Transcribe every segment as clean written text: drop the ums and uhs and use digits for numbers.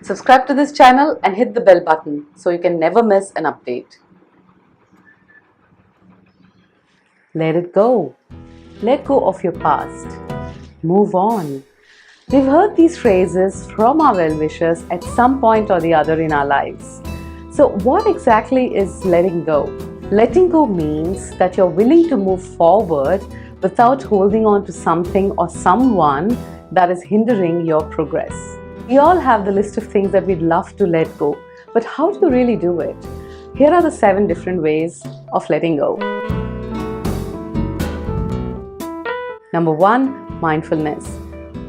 Subscribe to this channel and hit the bell button so you can never miss an update. Let it go. Let go of your past. Move on. We've heard these phrases from our well-wishers at some point or the other in our lives. So what exactly is letting go? Letting go means that you're willing to move forward without holding on to something or someone that is hindering your progress. We all have the list of things that we'd love to let go, but how do you really do it? Here are the 7 different ways of letting go. Number 1, mindfulness.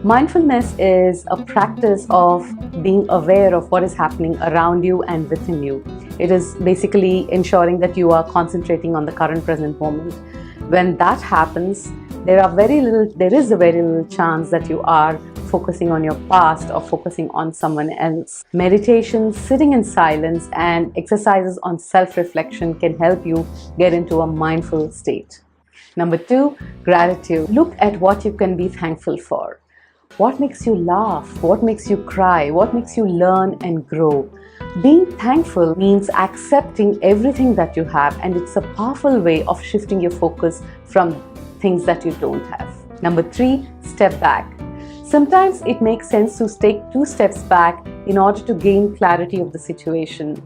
Mindfulness is a practice of being aware of what is happening around you and within you. It is basically ensuring that you are concentrating on the current present moment. When that happens, there is a very little chance that you are focusing on your past or focusing on someone else. Meditation, sitting in silence, and exercises on self-reflection can help you get into a mindful state. Number 2, gratitude. Look at what you can be thankful for. What makes you laugh? What makes you cry? What makes you learn and grow? Being thankful means accepting everything that you have, and it's a powerful way of shifting your focus from things that you don't have. Number 3, step back. Sometimes it makes sense to take 2 steps back in order to gain clarity of the situation.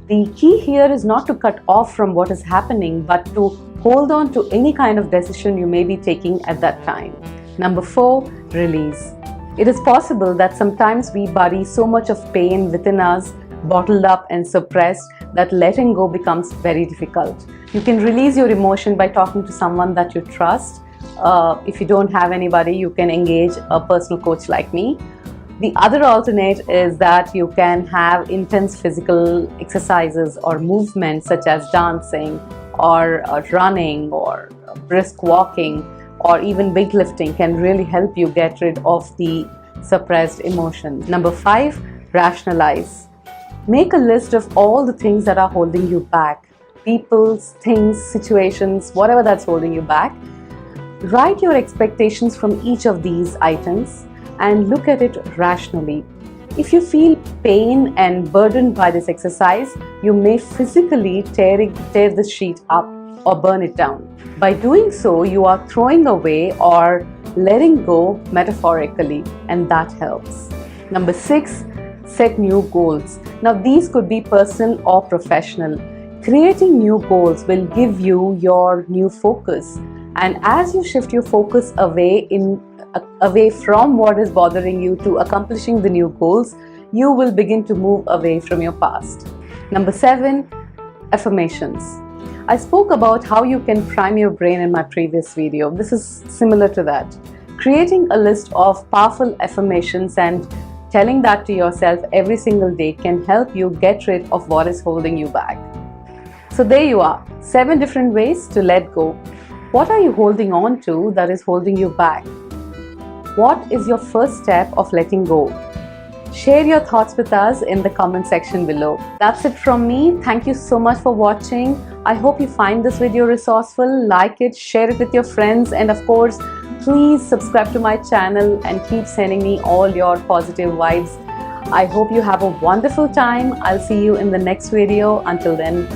The key here is not to cut off from what is happening, but to hold on to any kind of decision you may be taking at that time. Number 4, release. It is possible that sometimes we bury so much of pain within us, bottled up and suppressed, that letting go becomes very difficult. You can release your emotion by talking to someone that you trust. If you don't have anybody, you can engage a personal coach like me. The other alternate is that you can have intense physical exercises or movements such as dancing or running or brisk walking or even weightlifting can really help you get rid of the suppressed emotions. Number 5, rationalize. Make a list of all the things that are holding you back. People, things, situations, whatever that's holding you back. Write your expectations from each of these items and look at it rationally. If you feel pain and burdened by this exercise, you may physically tear the sheet up or burn it down. By doing so, you are throwing away or letting go metaphorically, and that helps. Number 6, set new goals. Now these could be personal or professional. Creating new goals will give you your new focus. And as you shift your focus away from what is bothering you to accomplishing the new goals, you will begin to move away from your past. Number 7, affirmations. I spoke about how you can prime your brain in my previous video. This is similar to that. Creating a list of powerful affirmations and telling that to yourself every single day can help you get rid of what is holding you back. So there you are, 7 different ways to let go. What are you holding on to that is holding you back? What is your first step of letting go? Share your thoughts with us in the comment section below. That's it from me. Thank you so much for watching. I hope you find this video resourceful. Like it, share it with your friends, and of course, please subscribe to my channel and keep sending me all your positive vibes. I hope you have a wonderful time. I'll see you in the next video. Until then,